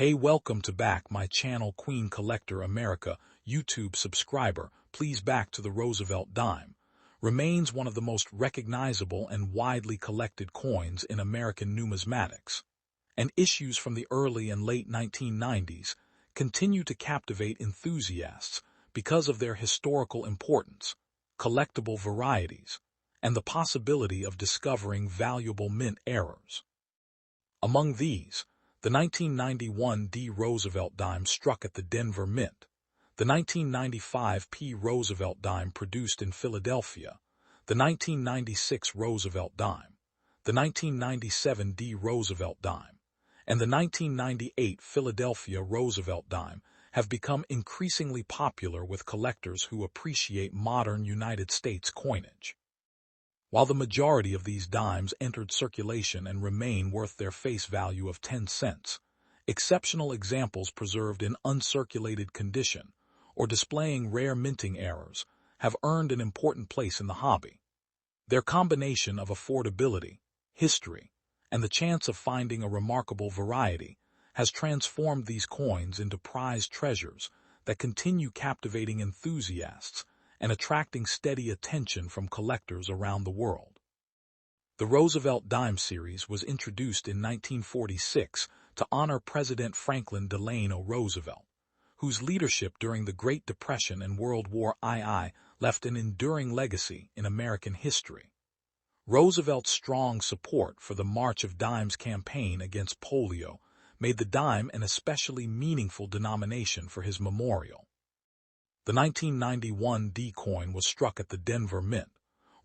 Hey, welcome to back my channel Queen Collector America YouTube subscriber. Please back to the Roosevelt dime. Remains one of the most recognizable and widely collected coins in American numismatics. And issues from the early and late 1990s continue to captivate enthusiasts because of their historical importance, collectible varieties, and the possibility of discovering valuable mint errors. Among these, the 1991 D. Roosevelt dime struck at the Denver Mint, the 1995 P. Roosevelt dime produced in Philadelphia, the 1996 Roosevelt dime, the 1997 D. Roosevelt dime, and the 1998 Philadelphia Roosevelt dime have become increasingly popular with collectors who appreciate modern United States coinage. While the majority of these dimes entered circulation and remain worth their face value of 10 cents, exceptional examples preserved in uncirculated condition or displaying rare minting errors have earned an important place in the hobby. Their combination of affordability, history, and the chance of finding a remarkable variety has transformed these coins into prized treasures that continue captivating enthusiasts and attracting steady attention from collectors around the world. The Roosevelt dime series was introduced in 1946 to honor President Franklin Delano Roosevelt, whose leadership during the Great Depression and World War II left an enduring legacy in American history. Roosevelt's strong support for the March of Dimes campaign against polio made the dime an especially meaningful denomination for his memorial. The 1991 D coin was struck at the Denver Mint,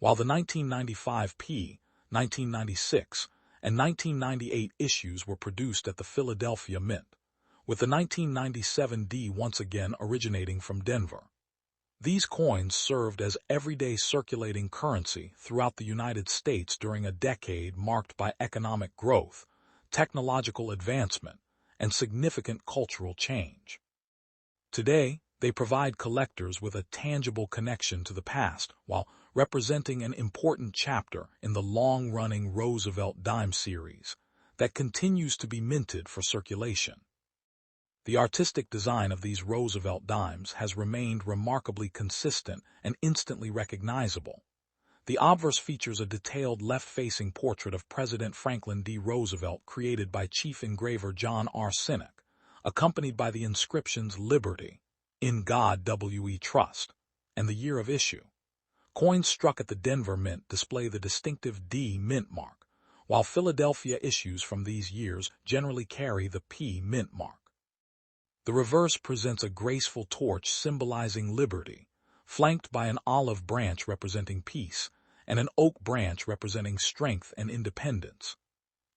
while the 1995 P, 1996, and 1998 issues were produced at the Philadelphia Mint, with the 1997 D once again originating from Denver. These coins served as everyday circulating currency throughout the United States during a decade marked by economic growth, technological advancement, and significant cultural change. Today, they provide collectors with a tangible connection to the past while representing an important chapter in the long-running Roosevelt dime series that continues to be minted for circulation. The artistic design of these Roosevelt dimes has remained remarkably consistent and instantly recognizable. The obverse features a detailed left-facing portrait of President Franklin D. Roosevelt created by Chief Engraver John R. Sinek, accompanied by the inscriptions Liberty, In God We Trust, and the year of issue. Coins struck at the Denver Mint display the distinctive D mint mark, while Philadelphia issues from these years generally carry the P mint mark. The reverse presents a graceful torch symbolizing liberty, flanked by an olive branch representing peace and an oak branch representing strength and independence.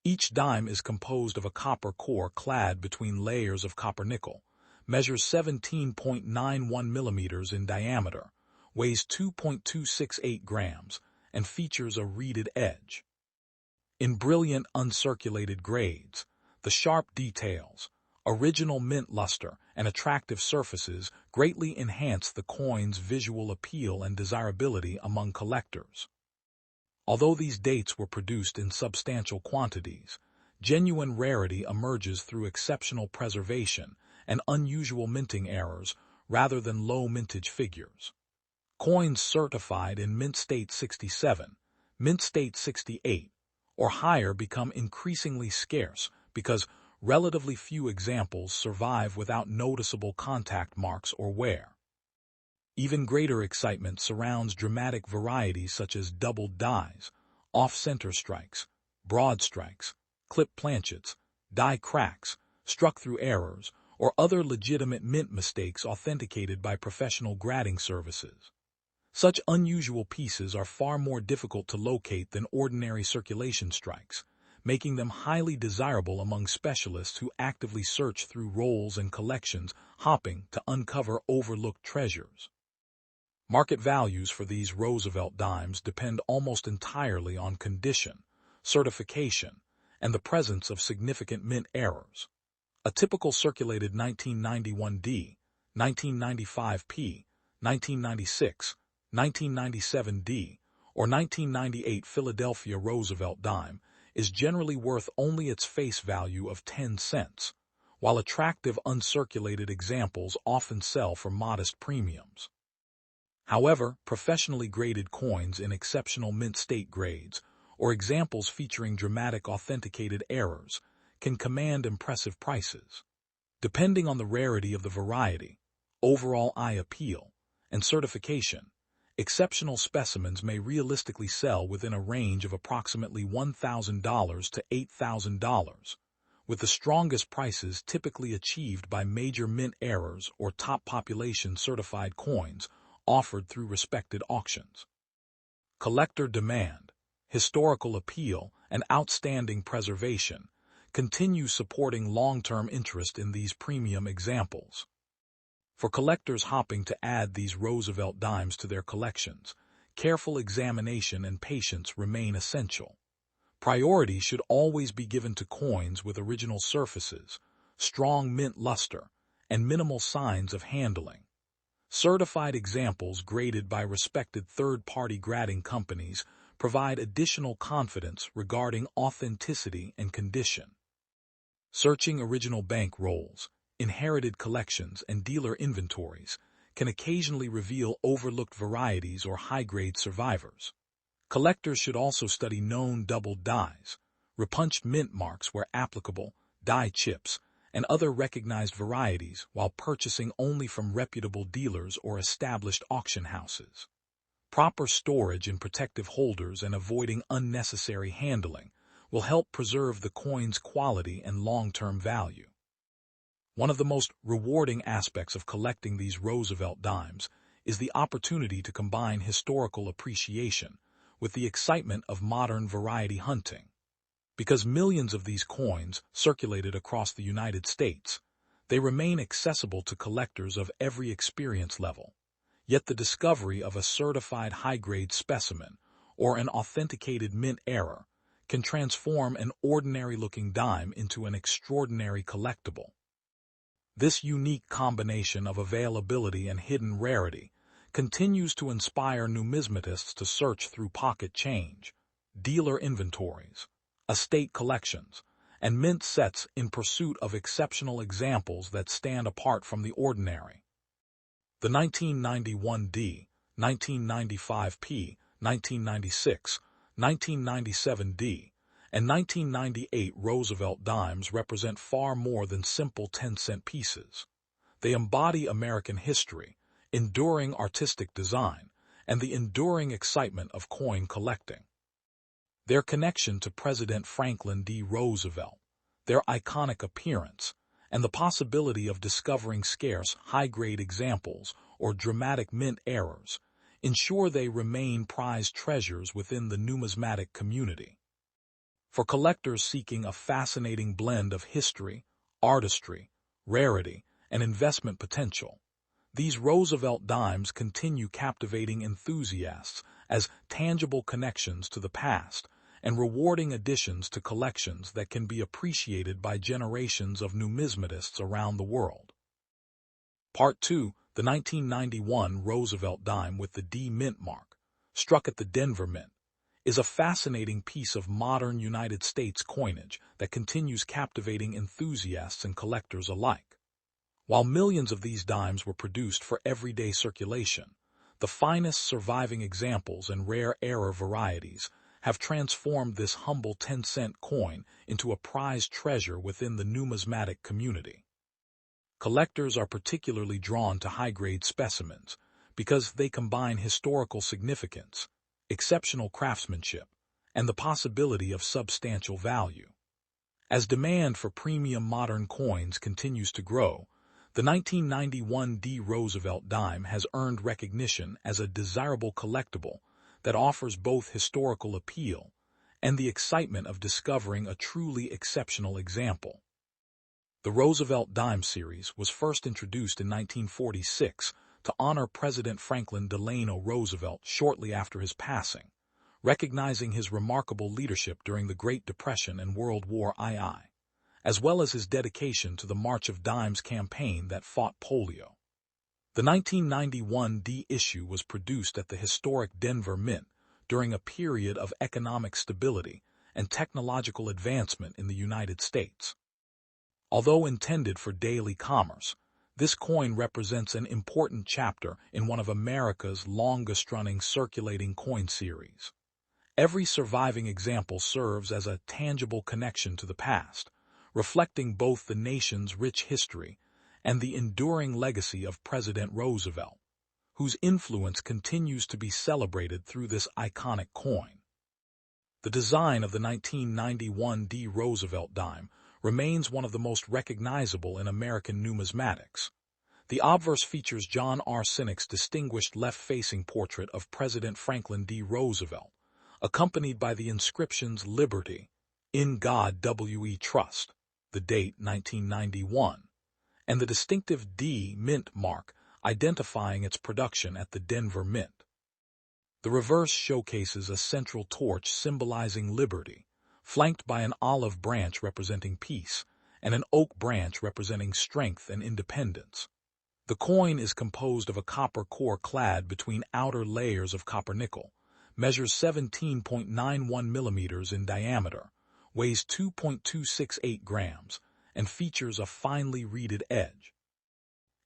Each dime is composed of a copper core clad between layers of copper-nickel, measures 17.91 millimeters in diameter, weighs 2.268 grams, and features a reeded edge. In brilliant uncirculated grades, the sharp details, original mint luster, and attractive surfaces greatly enhance the coin's visual appeal and desirability among collectors. Although these dates were produced in substantial quantities, genuine rarity emerges through exceptional preservation and unusual minting errors rather than low mintage figures. Coins certified in Mint State 67, Mint State 68, or higher become increasingly scarce because relatively few examples survive without noticeable contact marks or wear. Even greater excitement surrounds dramatic varieties such as doubled dies, off-center strikes, broad strikes, clip planchets, die cracks, struck through errors, or other legitimate mint mistakes authenticated by professional grading services. Such unusual pieces are far more difficult to locate than ordinary circulation strikes, making them highly desirable among specialists who actively search through rolls and collections, hopping to uncover overlooked treasures. Market values for these Roosevelt dimes depend almost entirely on condition, certification, and the presence of significant mint errors. A typical circulated 1991 D, 1995 P, 1996, 1997 D, or 1998 Philadelphia Roosevelt dime is generally worth only its face value of 10 cents, while attractive uncirculated examples often sell for modest premiums. However, professionally graded coins in exceptional mint state grades, or examples featuring dramatic authenticated errors, can command impressive prices. Depending on the rarity of the variety, overall eye appeal, and certification, exceptional specimens may realistically sell within a range of approximately $1,000 to $8,000, with the strongest prices typically achieved by major mint errors or top population certified coins offered through respected auctions. Collector demand, historical appeal, and outstanding preservation continue supporting long-term interest in these premium examples. For collectors hoping to add these Roosevelt dimes to their collections, careful examination and patience remain essential. Priority should always be given to coins with original surfaces, strong mint luster, and minimal signs of handling. Certified examples graded by respected third-party grading companies provide additional confidence regarding authenticity and condition. Searching original bank rolls, inherited collections, and dealer inventories can occasionally reveal overlooked varieties or high-grade survivors. Collectors should also study known doubled dies, repunched mint marks where applicable, die chips, and other recognized varieties while purchasing only from reputable dealers or established auction houses. Proper storage in protective holders and avoiding unnecessary handling will help preserve the coin's quality and long-term value. One of the most rewarding aspects of collecting these Roosevelt dimes is the opportunity to combine historical appreciation with the excitement of modern variety hunting. Because millions of these coins circulated across the United States, they remain accessible to collectors of every experience level. Yet the discovery of a certified high-grade specimen or an authenticated mint error can transform an ordinary-looking dime into an extraordinary collectible. This unique combination of availability and hidden rarity continues to inspire numismatists to search through pocket change, dealer inventories, estate collections, and mint sets in pursuit of exceptional examples that stand apart from the ordinary. The 1991D, 1995P, 1996, 1997D, and 1998 Roosevelt dimes represent far more than simple 10-cent pieces. They embody American history, enduring artistic design, and the enduring excitement of coin collecting. Their connection to President Franklin D. Roosevelt, their iconic appearance, and the possibility of discovering scarce, high-grade examples or dramatic mint errors ensure they remain prized treasures within the numismatic community. For collectors seeking a fascinating blend of history, artistry, rarity, and investment potential, these Roosevelt dimes continue captivating enthusiasts as tangible connections to the past and rewarding additions to collections that can be appreciated by generations of numismatists around the world. Part 2, the 1991 Roosevelt dime with the D mint mark, struck at the Denver Mint, is a fascinating piece of modern United States coinage that continues captivating enthusiasts and collectors alike. While millions of these dimes were produced for everyday circulation, the finest surviving examples and rare error varieties have transformed this humble 10-cent coin into a prized treasure within the numismatic community. Collectors are particularly drawn to high-grade specimens because they combine historical significance, exceptional craftsmanship, and the possibility of substantial value. As demand for premium modern coins continues to grow, the 1991 D. Roosevelt dime has earned recognition as a desirable collectible that offers both historical appeal and the excitement of discovering a truly exceptional example. The Roosevelt dime series was first introduced in 1946 to honor President Franklin Delano Roosevelt shortly after his passing, recognizing his remarkable leadership during the Great Depression and World War II, as well as his dedication to the March of Dimes campaign that fought polio. The 1991 D issue was produced at the historic Denver Mint during a period of economic stability and technological advancement in the United States. Although intended for daily commerce, this coin represents an important chapter in one of America's longest-running circulating coin series. Every surviving example serves as a tangible connection to the past, reflecting both the nation's rich history and the enduring legacy of President Roosevelt, whose influence continues to be celebrated through this iconic coin. The design of the 1991 D. Roosevelt dime remains one of the most recognizable in American numismatics. The obverse features John R. Sinek's distinguished left-facing portrait of President Franklin D. Roosevelt, accompanied by the inscriptions Liberty, In God We Trust, the date 1991, and the distinctive D Mint mark identifying its production at the Denver Mint. The reverse showcases a central torch symbolizing liberty, flanked by an olive branch representing peace and an oak branch representing strength and independence. The coin is composed of a copper core clad between outer layers of copper nickel, measures 17.91 millimeters in diameter, weighs 2.268 grams, and features a finely reeded edge.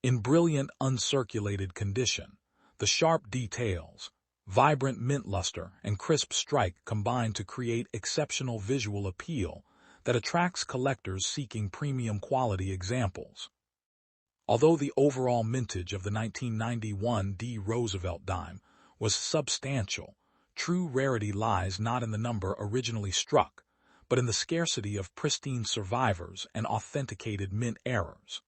In brilliant uncirculated condition, the sharp details, vibrant mint luster, and crisp strike combine to create exceptional visual appeal that attracts collectors seeking premium quality examples. Although the overall mintage of the 1991 D. Roosevelt dime was substantial, true rarity lies not in the number originally struck, but in the scarcity of pristine survivors and authenticated mint errors.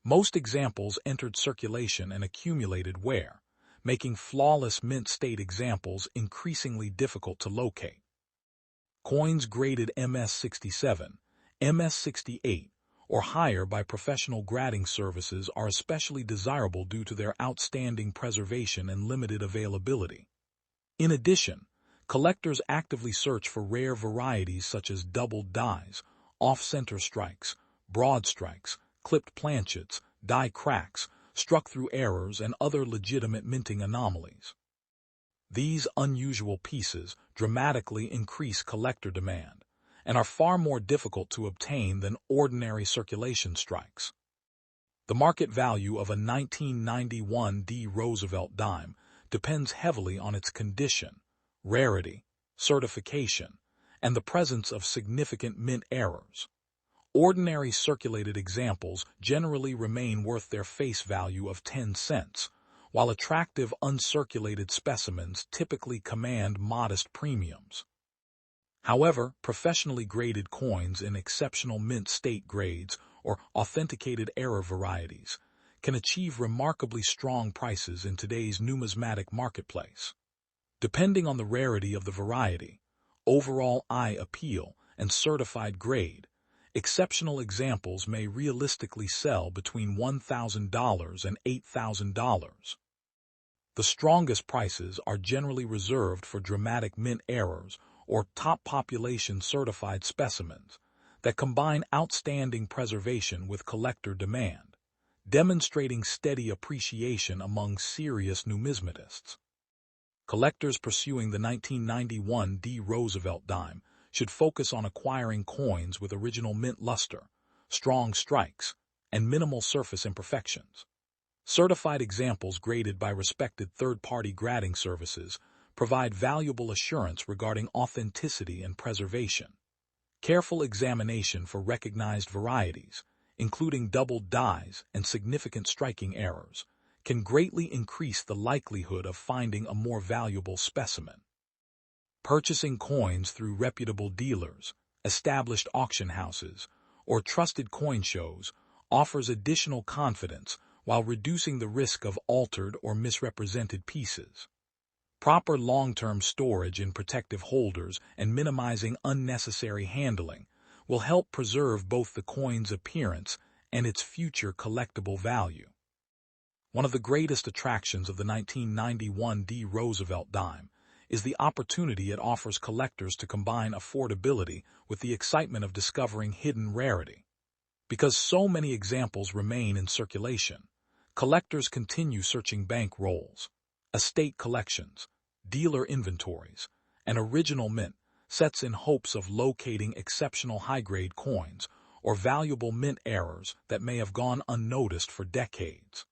Most examples entered circulation and accumulated wear, making flawless mint state examples increasingly difficult to locate. Coins graded MS-67, MS-68, or higher by professional grading services are especially desirable due to their outstanding preservation and limited availability. In addition, collectors actively search for rare varieties such as doubled dies, off-center strikes, broad strikes, clipped planchets, die cracks, struck through errors, and other legitimate minting anomalies. These unusual pieces dramatically increase collector demand and are far more difficult to obtain than ordinary circulation strikes. The market value of a 1991 D. Roosevelt dime depends heavily on its condition, rarity, certification, and the presence of significant mint errors. Ordinary circulated examples generally remain worth their face value of 10 cents, while attractive uncirculated specimens typically command modest premiums. However, professionally graded coins in exceptional mint state grades or authenticated error varieties can achieve remarkably strong prices in today's numismatic marketplace. Depending on the rarity of the variety, overall eye appeal, and certified grade, exceptional examples may realistically sell between $1,000 and $8,000. The strongest prices are generally reserved for dramatic mint errors or top population certified specimens that combine outstanding preservation with collector demand, demonstrating steady appreciation among serious numismatists. Collectors pursuing the 1991 D. Roosevelt dime should focus on acquiring coins with original mint luster, strong strikes, and minimal surface imperfections. Certified examples graded by respected third-party grading services provide valuable assurance regarding authenticity and preservation. Careful examination for recognized varieties, including doubled dies and significant striking errors, can greatly increase the likelihood of finding a more valuable specimen. Purchasing coins through reputable dealers, established auction houses, or trusted coin shows offers additional confidence while reducing the risk of altered or misrepresented pieces. Proper long-term storage in protective holders and minimizing unnecessary handling will help preserve both the coin's appearance and its future collectible value. One of the greatest attractions of the 1991 D. Roosevelt dime is the opportunity it offers collectors to combine affordability with the excitement of discovering hidden rarity. Because so many examples remain in circulation, collectors continue searching bank rolls, estate collections, dealer inventories, and original mint sets in hopes of locating exceptional high-grade coins, or valuable mint errors that may have gone unnoticed for decades.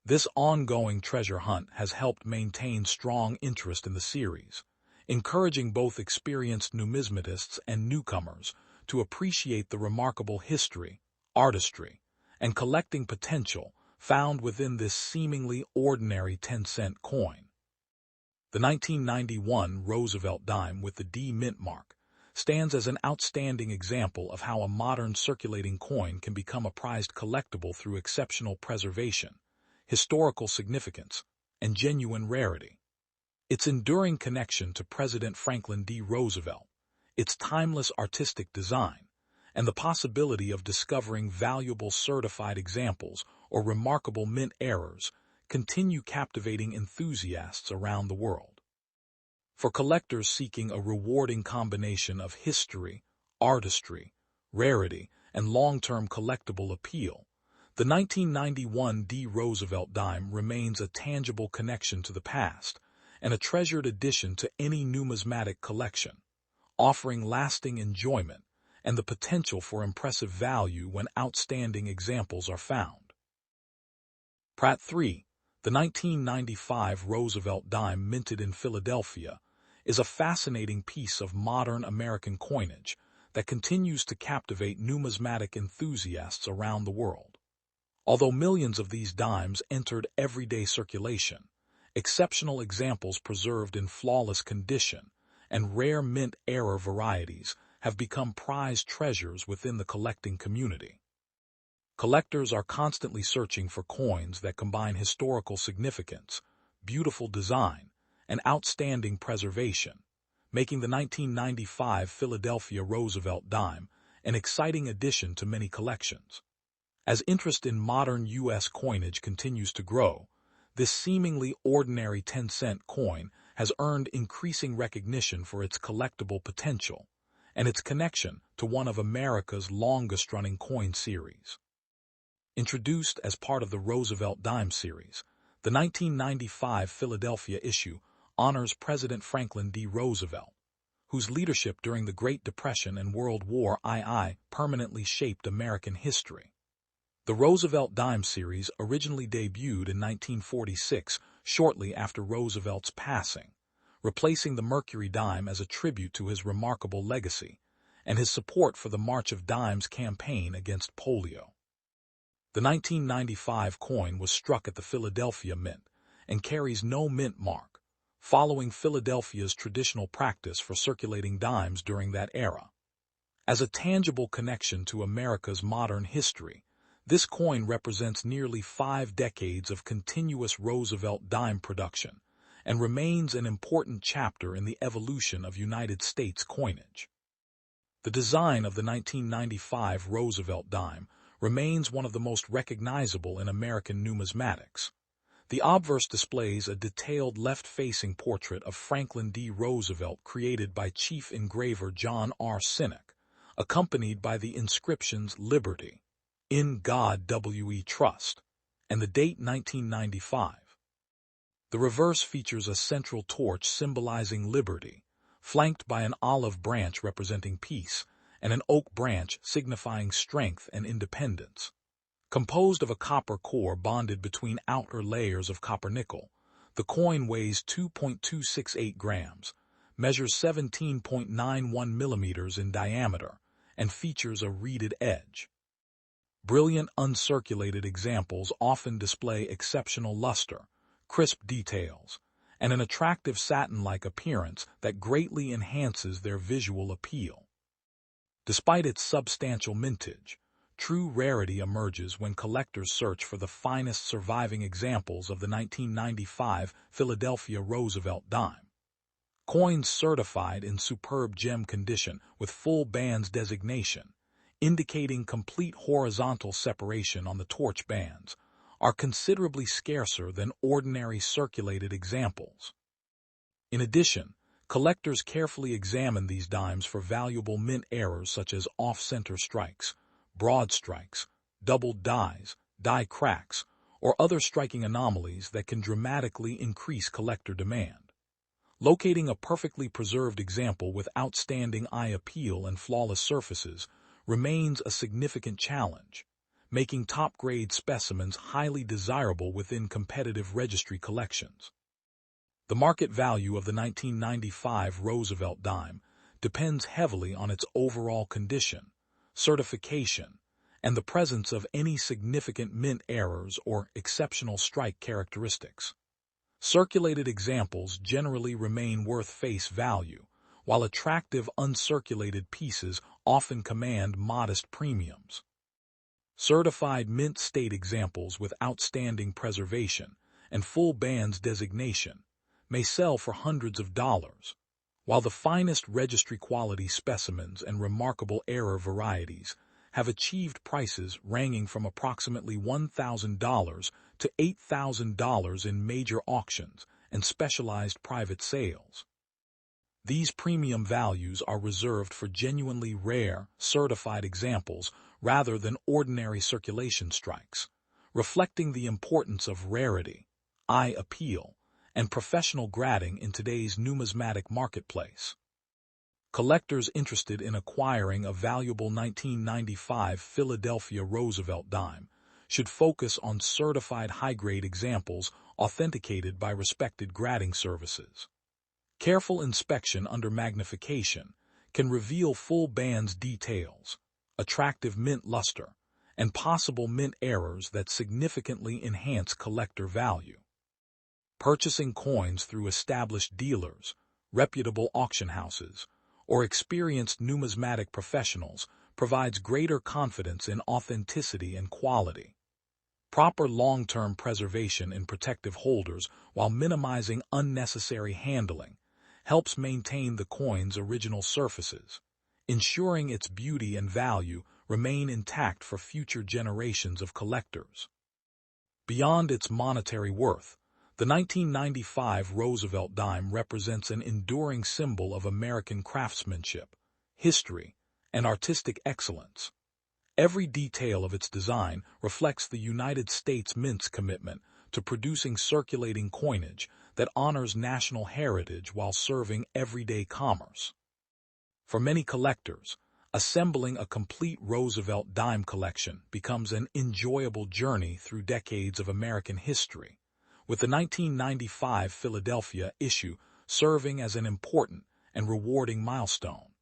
This ongoing treasure hunt has helped maintain strong interest in the series, encouraging both experienced numismatists and newcomers to appreciate the remarkable history, artistry, and collecting potential found within this seemingly ordinary 10-cent coin. The 1991 Roosevelt dime with the D mint mark stands as an outstanding example of how a modern circulating coin can become a prized collectible through exceptional preservation, historical significance, and genuine rarity. Its enduring connection to President Franklin D. Roosevelt, its timeless artistic design, and the possibility of discovering valuable certified examples or remarkable mint errors continue captivating enthusiasts around the world. For collectors seeking a rewarding combination of history, artistry, rarity, and long-term collectible appeal, the 1991 D. Roosevelt dime remains a tangible connection to the past and a treasured addition to any numismatic collection, offering lasting enjoyment and the potential for impressive value when outstanding examples are found. Pratt 3, the 1995 Roosevelt dime minted in Philadelphia, is a fascinating piece of modern American coinage that continues to captivate numismatic enthusiasts around the world. Although millions of these dimes entered everyday circulation, exceptional examples preserved in flawless condition and rare mint error varieties have become prized treasures within the collecting community. Collectors are constantly searching for coins that combine historical significance, beautiful design, and outstanding preservation, making the 1995 Philadelphia Roosevelt dime an exciting addition to many collections. As interest in modern U.S. coinage continues to grow, this seemingly ordinary 10-cent coin has earned increasing recognition for its collectible potential and its connection to one of America's longest-running coin series. Introduced as part of the Roosevelt dime series, the 1995 Philadelphia issue honors President Franklin D. Roosevelt, whose leadership during the Great Depression and World War II permanently shaped American history. The Roosevelt dime series originally debuted in 1946, shortly after Roosevelt's passing, replacing the Mercury dime as a tribute to his remarkable legacy and his support for the March of Dimes campaign against polio. The 1995 coin was struck at the Philadelphia Mint and carries no mint mark, following Philadelphia's traditional practice for circulating dimes during that era. As a tangible connection to America's modern history, this coin represents nearly 5 decades of continuous Roosevelt dime production and remains an important chapter in the evolution of United States coinage. The design of the 1995 Roosevelt dime remains one of the most recognizable in American numismatics. The obverse displays a detailed left-facing portrait of Franklin D. Roosevelt created by chief engraver John R. Sinek, accompanied by the inscriptions Liberty, In God We Trust, and the date 1995. The reverse features a central torch symbolizing liberty, flanked by an olive branch representing peace, and an oak branch signifying strength and independence. Composed of a copper core bonded between outer layers of copper-nickel, the coin weighs 2.268 grams, measures 17.91 millimeters in diameter, and features a reeded edge. Brilliant uncirculated examples often display exceptional luster, crisp details, and an attractive satin-like appearance that greatly enhances their visual appeal. Despite its substantial mintage, true rarity emerges when collectors search for the finest surviving examples of the 1995 Philadelphia Roosevelt dime. Coins certified in superb gem condition with full bands designation, indicating complete horizontal separation on the torch bands, are considerably scarcer than ordinary circulated examples. In addition, collectors carefully examine these dimes for valuable mint errors such as off-center strikes, broad strikes, doubled dies, die cracks, or other striking anomalies that can dramatically increase collector demand. Locating a perfectly preserved example with outstanding eye appeal and flawless surfaces remains a significant challenge, making top-grade specimens highly desirable within competitive registry collections. The market value of the 1995 Roosevelt dime depends heavily on its overall condition, certification, and the presence of any significant mint errors or exceptional strike characteristics. Circulated examples generally remain worth face value, while attractive uncirculated pieces often command modest premiums. Certified mint state examples with outstanding preservation and full bands designation may sell for hundreds of dollars, while the finest registry quality specimens and remarkable error varieties have achieved prices ranging from approximately $1,000 to $8,000 in major auctions and specialized private sales. These premium values are reserved for genuinely rare, certified examples rather than ordinary circulation strikes, reflecting the importance of rarity, eye appeal, and professional grading in today's numismatic marketplace. Collectors interested in acquiring a valuable 1995 Philadelphia Roosevelt dime should focus on certified high-grade examples authenticated by respected grading services. Careful inspection under magnification can reveal full bands details, attractive mint luster, and possible mint errors that significantly enhance collector value. Purchasing coins through established dealers, reputable auction houses, or experienced numismatic professionals provides greater confidence in authenticity and quality. Proper long-term preservation in protective holders while minimizing unnecessary handling helps maintain the coin's original surfaces, ensuring its beauty and value remain intact for future generations of collectors. Beyond its monetary worth, the 1995 Roosevelt dime represents an enduring symbol of American craftsmanship, history, and artistic excellence. Every detail of its design reflects the United States Mint's commitment to producing circulating coinage that honors national heritage while serving everyday commerce. For many collectors, assembling a complete Roosevelt dime collection becomes an enjoyable journey through decades of American history, with the 1995 Philadelphia issue serving as an important and rewarding milestone.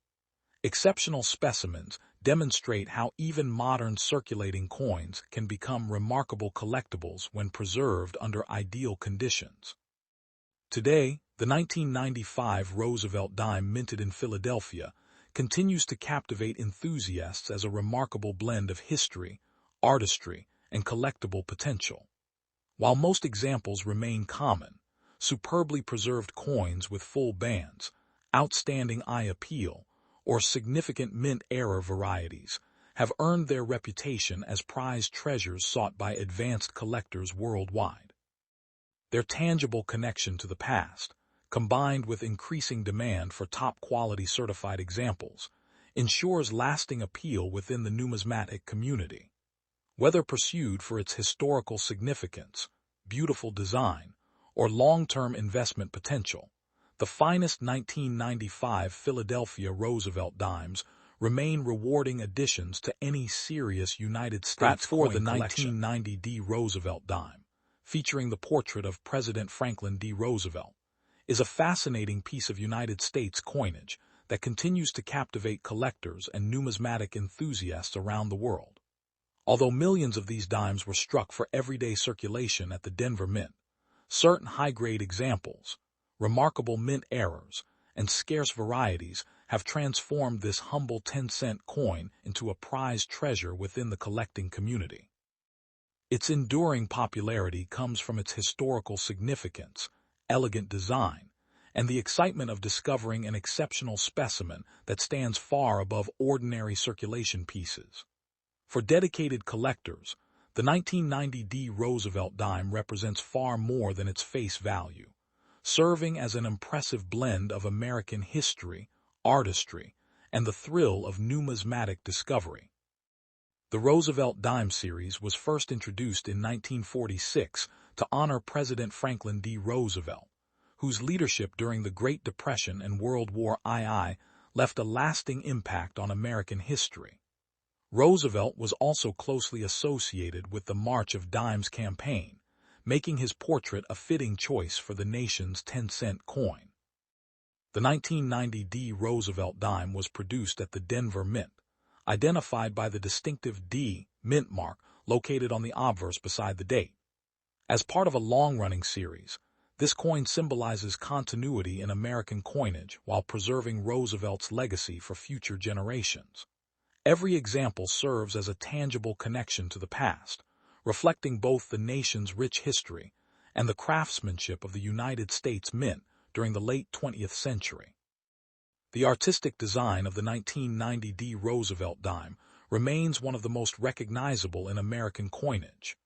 Exceptional specimens demonstrate how even modern circulating coins can become remarkable collectibles when preserved under ideal conditions. Today, the 1995 Roosevelt dime minted in Philadelphia continues to captivate enthusiasts as a remarkable blend of history, artistry, and collectible potential. While most examples remain common, superbly preserved coins with full bands, outstanding eye appeal, or significant mint error varieties have earned their reputation as prized treasures sought by advanced collectors worldwide. Their tangible connection to the past, combined with increasing demand for top-quality certified examples, ensures lasting appeal within the numismatic community. Whether pursued for its historical significance, beautiful design, or long-term investment potential, the finest 1995 Philadelphia Roosevelt dimes remain rewarding additions to any serious United States coin collection. For the 1990 D. Roosevelt dime, featuring the portrait of President Franklin D. Roosevelt, is a fascinating piece of United States coinage that continues to captivate collectors and numismatic enthusiasts around the world. Although millions of these dimes were struck for everyday circulation at the Denver Mint, certain high-grade examples, remarkable mint errors, and scarce varieties have transformed this humble 10-cent coin into a prized treasure within the collecting community. Its enduring popularity comes from its historical significance, elegant design, and the excitement of discovering an exceptional specimen that stands far above ordinary circulation pieces. For dedicated collectors, the 1990 D. Roosevelt dime represents far more than its face value, serving as an impressive blend of American history, artistry, and the thrill of numismatic discovery. The Roosevelt dime series was first introduced in 1946 to honor President Franklin D. Roosevelt, whose leadership during the Great Depression and World War II left a lasting impact on American history. Roosevelt was also closely associated with the March of Dimes campaign, making his portrait a fitting choice for the nation's 10-cent coin. The 1990 D Roosevelt dime was produced at the Denver Mint, identified by the distinctive D mint mark located on the obverse beside the date. As part of a long-running series, this coin symbolizes continuity in American coinage while preserving Roosevelt's legacy for future generations. Every example serves as a tangible connection to the past, reflecting both the nation's rich history and the craftsmanship of the United States Mint during the late 20th century. The artistic design of the 1990 D Roosevelt dime remains one of the most recognizable in American coinage.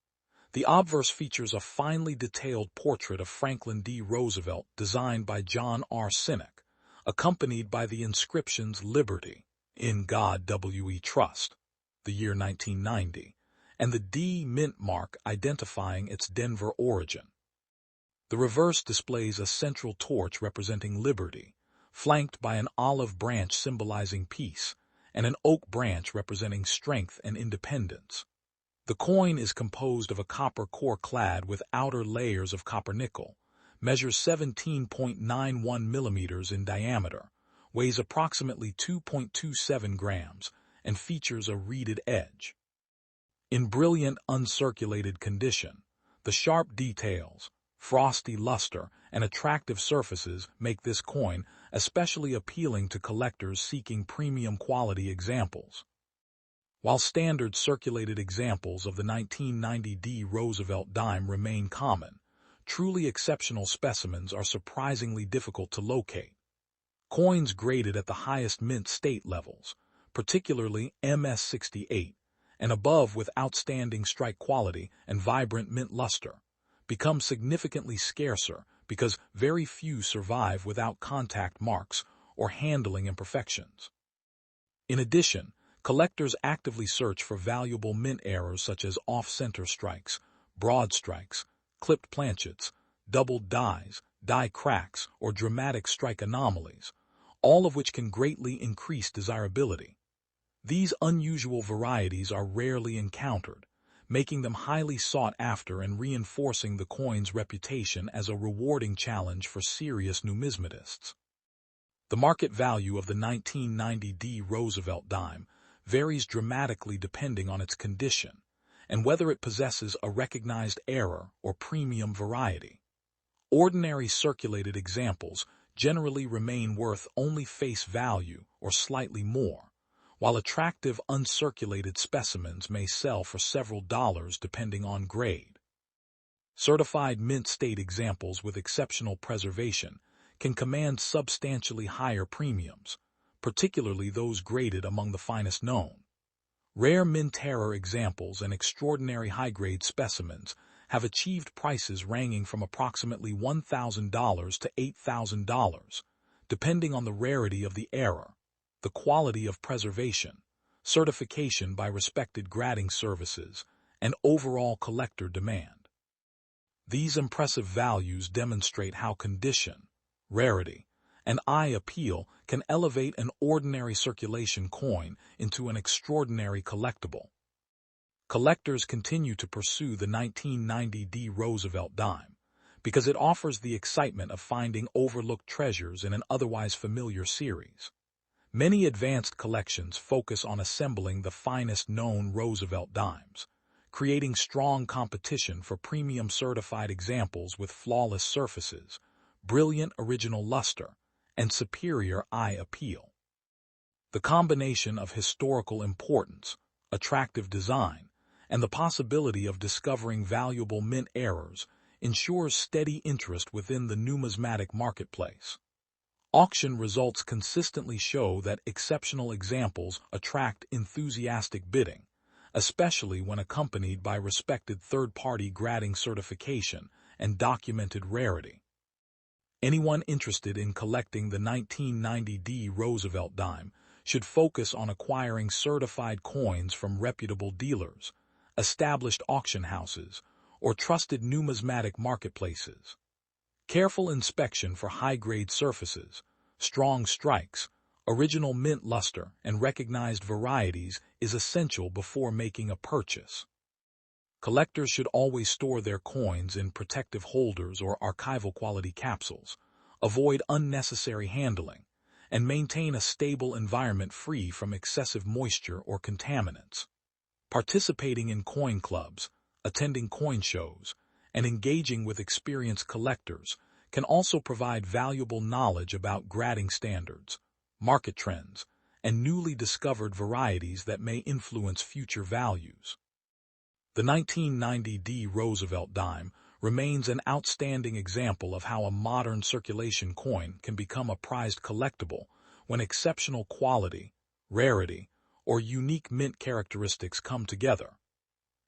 The obverse features a finely detailed portrait of Franklin D. Roosevelt designed by John R. Sinek, accompanied by the inscriptions Liberty, In God We Trust, the year 1990, and the D mint mark identifying its Denver origin. The reverse displays a central torch representing liberty, flanked by an olive branch symbolizing peace, and an oak branch representing strength and independence. The coin is composed of a copper core clad with outer layers of copper nickel, measures 17.91 millimeters in diameter, weighs approximately 2.27 grams, and features a reeded edge. In brilliant uncirculated condition, the sharp details, frosty luster, and attractive surfaces make this coin especially appealing to collectors seeking premium quality examples. While standard circulated examples of the 1990 D Roosevelt dime remain common, truly exceptional specimens are surprisingly difficult to locate. Coins graded at the highest mint state levels, particularly MS-68, and above with outstanding strike quality and vibrant mint luster, become significantly scarcer because very few survive without contact marks or handling imperfections. In addition, collectors actively search for valuable mint errors such as off-center strikes, broad strikes, clipped planchets, doubled dies, die cracks, or dramatic strike anomalies, all of which can greatly increase desirability. These unusual varieties are rarely encountered, making them highly sought after and reinforcing the coin's reputation as a rewarding challenge for serious numismatists. The market value of the 1990 D Roosevelt dime varies dramatically depending on its condition and whether it possesses a recognized error or premium variety. Ordinary circulated examples generally remain worth only face value or slightly more, while attractive uncirculated specimens may sell for several dollars depending on grade. Certified mint state examples with exceptional preservation can command substantially higher premiums, particularly those graded among the finest known. Rare mint error examples and extraordinary high-grade specimens have achieved prices ranging from approximately $1,000 to $8,000, depending on the rarity of the error, the quality of preservation, certification by respected grading services, and overall collector demand. These impressive values demonstrate how condition, rarity, and eye appeal can elevate an ordinary circulation coin into an extraordinary collectible. Collectors continue to pursue the 1990 D Roosevelt dime because it offers the excitement of finding overlooked treasures in an otherwise familiar series. Many advanced collections focus on assembling the finest known Roosevelt dimes, creating strong competition for premium certified examples with flawless surfaces, brilliant original luster, and superior eye appeal. The combination of historical importance, attractive design, and the possibility of discovering valuable mint errors ensures steady interest within the numismatic marketplace. Auction results consistently show that exceptional examples attract enthusiastic bidding, especially when accompanied by respected third-party grading certification and documented rarity. Anyone interested in collecting the 1990 D Roosevelt dime should focus on acquiring certified coins from reputable dealers, established auction houses, or trusted numismatic marketplaces. Careful inspection for high-grade surfaces, strong strikes, Original mint luster and recognized varieties is essential before making a purchase. Collectors should always store their coins in protective holders or archival quality capsules, avoid unnecessary handling, and maintain a stable environment free from excessive moisture or contaminants. Participating in coin clubs, attending coin shows, and engaging with experienced collectors can also provide valuable knowledge about grading standards, market trends, and newly discovered varieties that may influence future values. The 1990D Roosevelt dime remains an outstanding example of how a modern circulation coin can become a prized collectible when exceptional quality, rarity, or unique mint characteristics come together.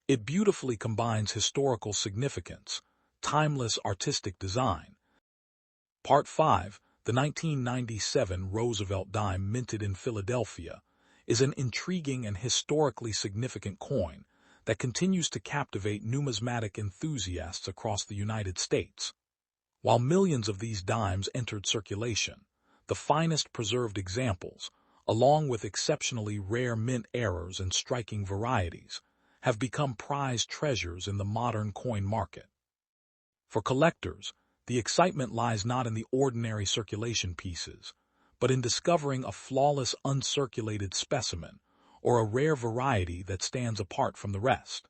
It beautifully combines historical significance, timeless artistic design. Part 5, the 1997 Roosevelt dime minted in Philadelphia, is an intriguing and historically significant coin that continues to captivate numismatic enthusiasts across the United States. While millions of these dimes entered circulation, the finest preserved examples, along with exceptionally rare mint errors and striking varieties, have become prized treasures in the modern coin market. For collectors, the excitement lies not in the ordinary circulation pieces, but in discovering a flawless uncirculated specimen or a rare variety that stands apart from the rest.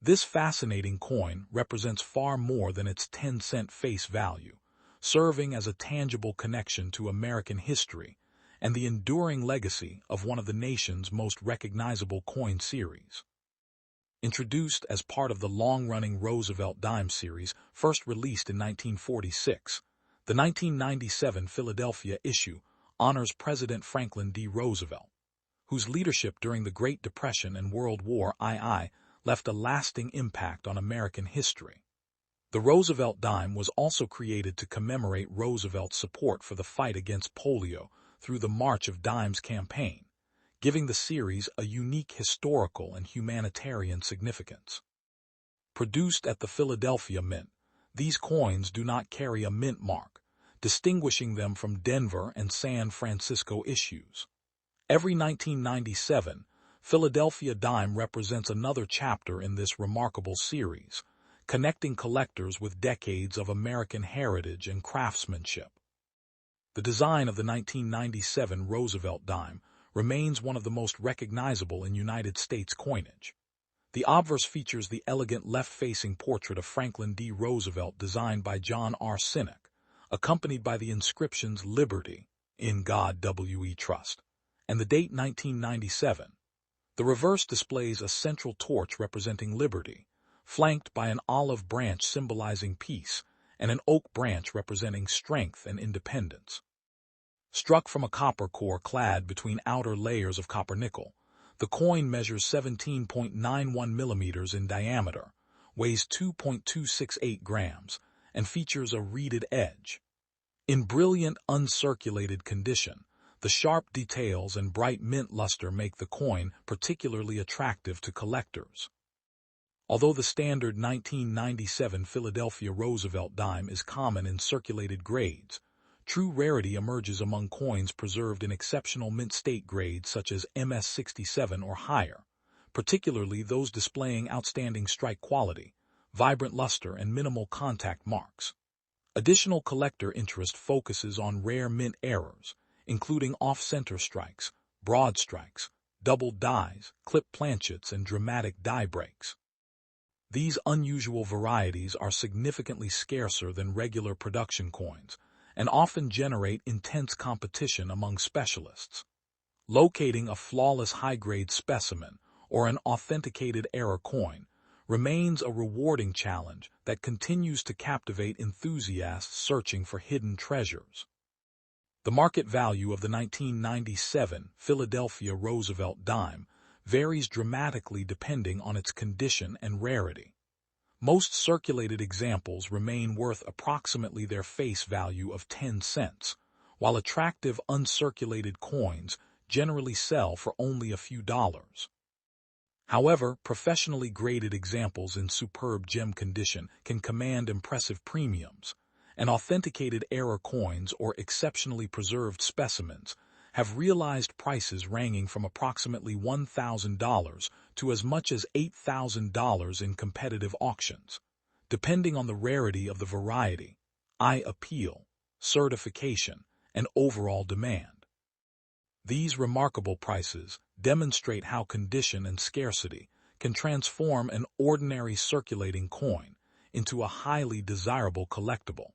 This fascinating coin represents far more than its 10-cent face value, serving as a tangible connection to American history and the enduring legacy of one of the nation's most recognizable coin series. Introduced as part of the long-running Roosevelt dime series, first released in 1946, the 1997 Philadelphia issue honors President Franklin D. Roosevelt, whose leadership during the Great Depression and World War II left a lasting impact on American history. The Roosevelt dime was also created to commemorate Roosevelt's support for the fight against polio through the March of Dimes campaign, giving the series a unique historical and humanitarian significance. Produced at the Philadelphia Mint, these coins do not carry a mint mark, distinguishing them from Denver and San Francisco issues. Every 1997, Philadelphia dime represents another chapter in this remarkable series, connecting collectors with decades of American heritage and craftsmanship. The design of the 1997 Roosevelt dime remains one of the most recognizable in United States coinage. The obverse features the elegant left-facing portrait of Franklin D. Roosevelt designed by John R. Sinek, accompanied by the inscriptions Liberty, In God We Trust, and the date 1997. The reverse displays a central torch representing liberty, flanked by an olive branch symbolizing peace and an oak branch representing strength and independence. Struck from a copper core clad between outer layers of copper-nickel, the coin measures 17.91 millimeters in diameter, weighs 2.268 grams, and features a reeded edge. In brilliant, uncirculated condition, the sharp details and bright mint luster make the coin particularly attractive to collectors. Although the standard 1997 Philadelphia Roosevelt dime is common in circulated grades, true rarity emerges among coins preserved in exceptional mint state grades such as MS-67 or higher, particularly those displaying outstanding strike quality, vibrant luster, and minimal contact marks. Additional collector interest focuses on rare mint errors, including off-center strikes, broad strikes, doubled dies, clip planchets, and dramatic die breaks. These unusual varieties are significantly scarcer than regular production coins and often generate intense competition among specialists. Locating a flawless high-grade specimen or an authenticated error coin remains a rewarding challenge that continues to captivate enthusiasts searching for hidden treasures. The market value of the 1997 Philadelphia Roosevelt dime varies dramatically depending on its condition and rarity. Most circulated examples remain worth approximately their face value of 10 cents, while attractive uncirculated coins generally sell for only a few dollars. However, professionally graded examples in superb gem condition can command impressive premiums, and authenticated error coins or exceptionally preserved specimens have realized prices ranging from approximately $1,000 to as much as $8,000 in competitive auctions, depending on the rarity of the variety, eye appeal, certification, and overall demand. These remarkable prices demonstrate how condition and scarcity can transform an ordinary circulating coin into a highly desirable collectible.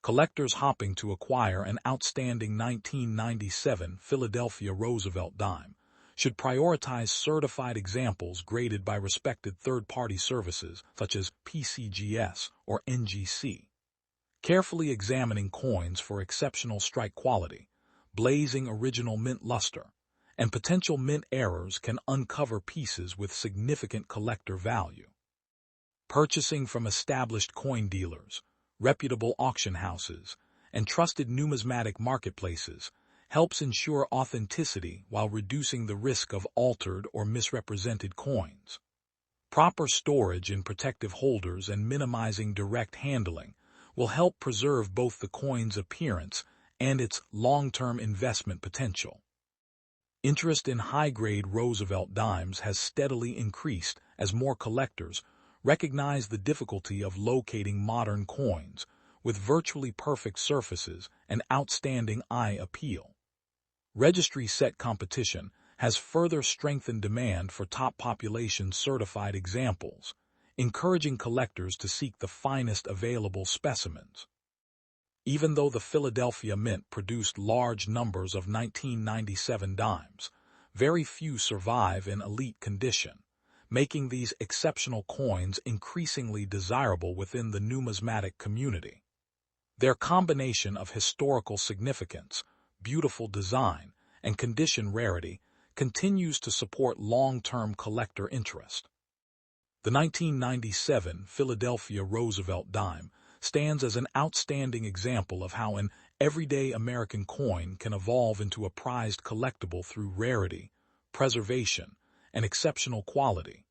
Collectors hopping to acquire an outstanding 1997 Philadelphia Roosevelt dime should prioritize certified examples graded by respected third-party services such as PCGS or NGC. Carefully examining coins for exceptional strike quality, blazing original mint luster, and potential mint errors can uncover pieces with significant collector value. Purchasing from established coin dealers, reputable auction houses, and trusted numismatic marketplaces helps ensure authenticity while reducing the risk of altered or misrepresented coins. Proper storage in protective holders and minimizing direct handling will help preserve both the coin's appearance and its long-term investment potential. Interest in high-grade Roosevelt dimes has steadily increased as more collectors recognize the difficulty of locating modern coins with virtually perfect surfaces and outstanding eye appeal. Registry set competition has further strengthened demand for top population certified examples, encouraging collectors to seek the finest available specimens. Even though the Philadelphia Mint produced large numbers of 1997 dimes, very few survive in elite condition, making these exceptional coins increasingly desirable within the numismatic community. Their combination of historical significance, beautiful design, and condition rarity continues to support long-term collector interest. The 1997 Philadelphia Roosevelt dime stands as an outstanding example of how an everyday American coin can evolve into a prized collectible through rarity, preservation, and exceptional quality.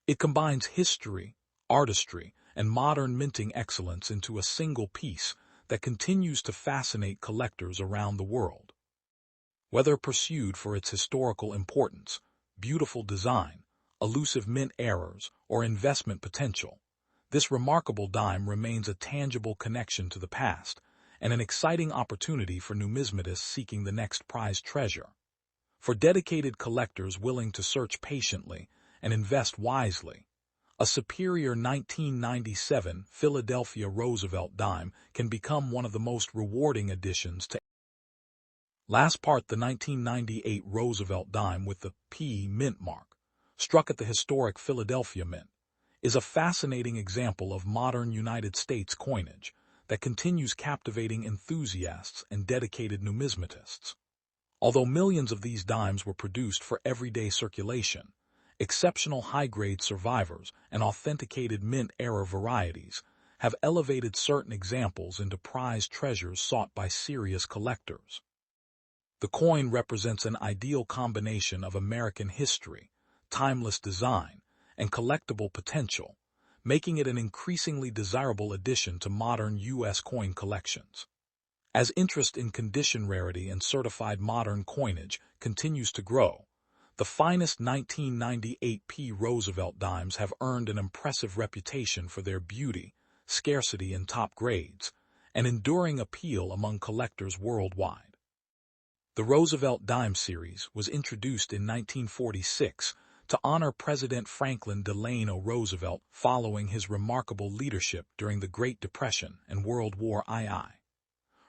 It combines history, artistry, and modern minting excellence into a single piece that continues to fascinate collectors around the world. Whether pursued for its historical importance, beautiful design, elusive mint errors, or investment potential, this remarkable dime remains a tangible connection to the past and an exciting opportunity for numismatists seeking the next prized treasure. For dedicated collectors willing to search patiently and invest wisely, a superior 1997 Philadelphia Roosevelt dime can become one of the most rewarding additions to Last part, the 1998 Roosevelt dime with the P mint mark, struck at the historic Philadelphia Mint, is a fascinating example of modern United States coinage that continues captivating enthusiasts and dedicated numismatists. Although millions of these dimes were produced for everyday circulation, exceptional high-grade survivors and authenticated mint-era varieties have elevated certain examples into prized treasures sought by serious collectors. The coin represents an ideal combination of American history, timeless design, and collectible potential, making it an increasingly desirable addition to modern U.S. coin collections. As interest in condition rarity and certified modern coinage continues to grow, the finest 1998 P Roosevelt dimes have earned an impressive reputation for their beauty, scarcity in top grades, and enduring appeal among collectors worldwide. The Roosevelt dime series was introduced in 1946 to honor President Franklin Delano Roosevelt following his remarkable leadership during the Great Depression and World War II.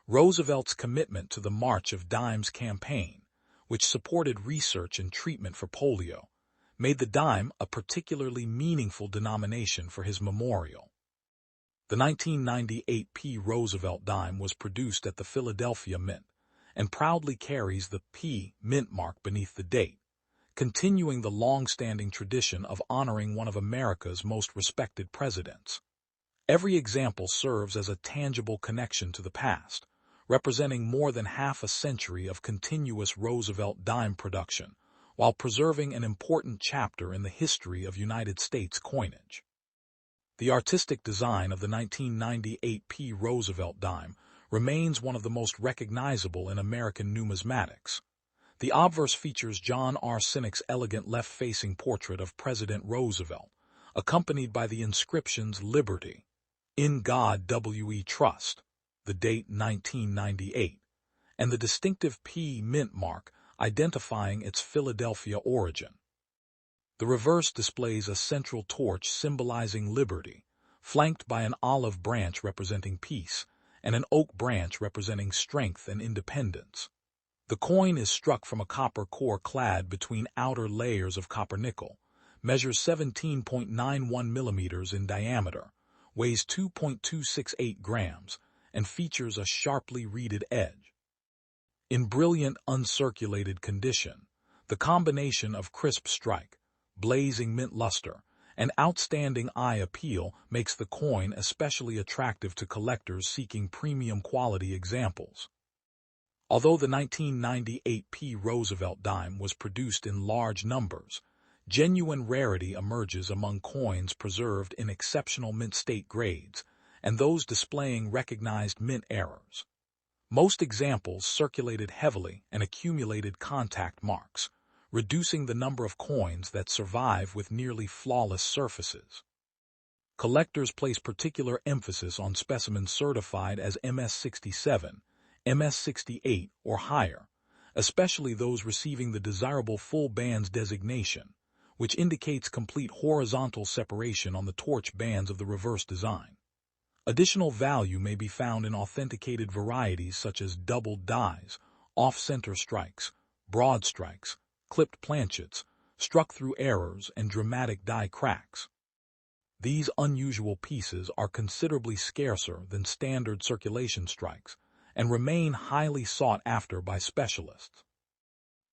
Roosevelt's commitment to the March of Dimes campaign, which supported research and treatment for polio, made the dime a particularly meaningful denomination for his memorial. The 1998 P Roosevelt dime was produced at the Philadelphia Mint and proudly carries the P mint mark beneath the date, continuing the long-standing tradition of honoring one of America's most respected presidents. Every example serves as a tangible connection to the past, representing more than half a century of continuous Roosevelt dime production, while preserving an important chapter in the history of United States coinage. The artistic design of the 1998 P Roosevelt dime remains one of the most recognizable in American numismatics. The obverse features John R. Sinek's elegant left-facing portrait of President Roosevelt, accompanied by the inscriptions Liberty, In God We Trust, the date 1998, and the distinctive P mint mark identifying its Philadelphia origin. The reverse displays a central torch symbolizing liberty, flanked by an olive branch representing peace, and an oak branch representing strength and independence. The coin is struck from a copper core clad between outer layers of copper-nickel, measures 17.91 millimeters in diameter, weighs 2.268 grams, and features a sharply reeded edge. In brilliant uncirculated condition, the combination of crisp strike, blazing mint luster, and outstanding eye appeal makes the coin especially attractive to collectors seeking premium quality examples. Although the 1998 P. Roosevelt dime was produced in large numbers, genuine rarity emerges among coins preserved in exceptional mint state grades and those displaying recognized mint errors. Most examples circulated heavily and accumulated contact marks, reducing the number of coins that survive with nearly flawless surfaces. Collectors place particular emphasis on specimens certified as MS67, MS68, or higher, especially those receiving the desirable full bands designation, which indicates complete horizontal separation on the torch bands of the reverse design. Additional value may be found in authenticated varieties such as doubled dies, off-center strikes, broad strikes, clipped planchets, struck through errors, and dramatic die cracks. These unusual pieces are considerably scarcer than standard circulation strikes and remain highly sought after by specialists.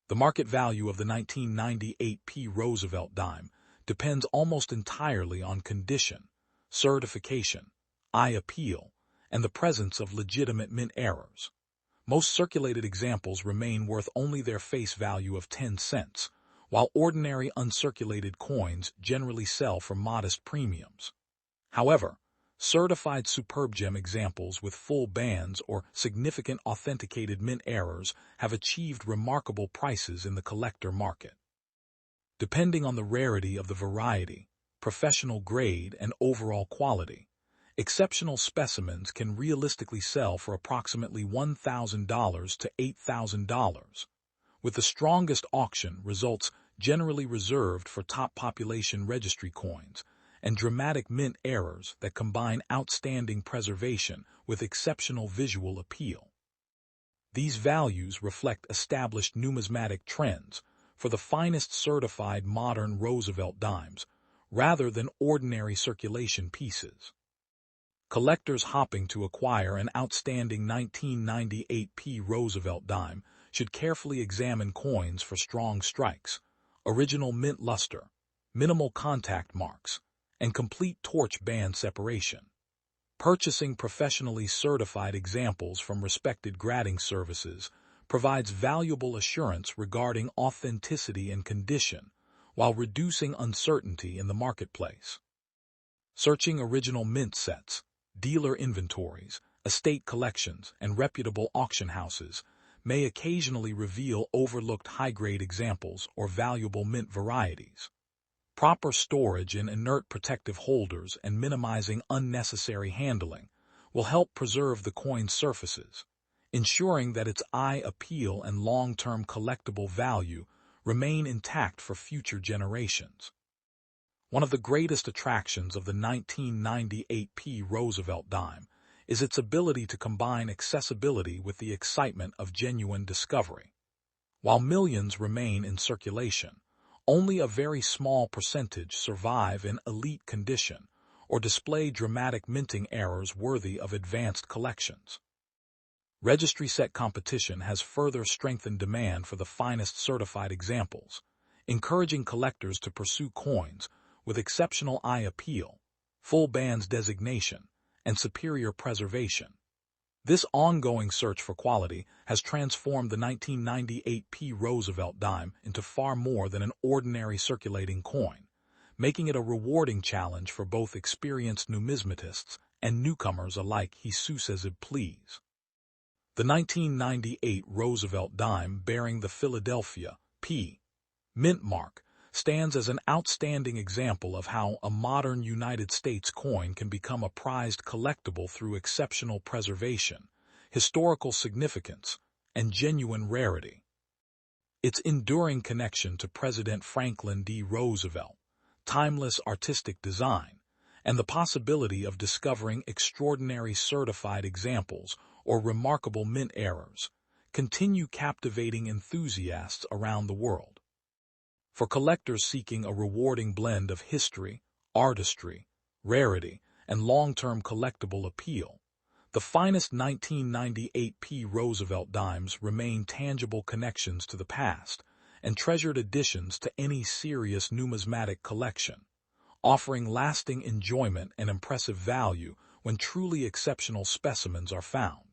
The market value of the 1998 P. Roosevelt dime depends almost entirely on condition, certification, eye appeal, and the presence of legitimate mint errors. Most circulated examples remain worth only their face value of 10 cents, while ordinary uncirculated coins generally sell for modest premiums. However, certified superb gem examples with full bands or significant authenticated mint errors have achieved remarkable prices in the collector market. Depending on the rarity of the variety, professional grade, and overall quality, exceptional specimens can realistically sell for approximately $1,000 to $8,000, with the strongest auction results generally reserved for top population registry coins and dramatic mint errors that combine outstanding preservation with exceptional visual appeal. These values reflect established numismatic trends for the finest certified modern Roosevelt dimes, rather than ordinary circulation pieces. Collectors hopping to acquire an outstanding 1998 P. Roosevelt dime should carefully examine coins for strong strikes, original mint luster, minimal contact marks, and complete torch band separation. Purchasing professionally certified examples from respected grading services provides valuable assurance regarding authenticity and condition, while reducing uncertainty in the marketplace. Searching original mint sets, dealer inventories, estate collections, and reputable auction houses may occasionally reveal overlooked high-grade examples or valuable mint varieties. Proper storage in inert protective holders and minimizing unnecessary handling will help preserve the coin's surfaces, ensuring that its eye appeal and long-term collectible value remain intact for future generations. One of the greatest attractions of the 1998 P. Roosevelt dime is its ability to combine accessibility with the excitement of genuine discovery. While millions remain in circulation, only a very small percentage survive in elite condition or display dramatic minting errors worthy of advanced collections. Registry set competition has further strengthened demand for the finest certified examples, encouraging collectors to pursue coins with exceptional eye appeal, full bands designation, and superior preservation. This ongoing search for quality has transformed the 1998 P. Roosevelt dime into far more than an ordinary circulating coin, making it a rewarding challenge for both experienced numismatists and newcomers alike. Jesus as it please. The 1998 Roosevelt dime bearing the Philadelphia P. mint mark stands as an outstanding example of how a modern United States coin can become a prized collectible through exceptional preservation, historical significance, and genuine rarity. Its enduring connection to President Franklin D. Roosevelt, timeless artistic design, and the possibility of discovering extraordinary certified examples or remarkable mint errors continue captivating enthusiasts around the world. For collectors seeking a rewarding blend of history, artistry, rarity, and long-term collectible appeal, the finest 1998 P. Roosevelt dimes remain tangible connections to the past and treasured additions to any serious numismatic collection, offering lasting enjoyment and impressive value when truly exceptional specimens are found.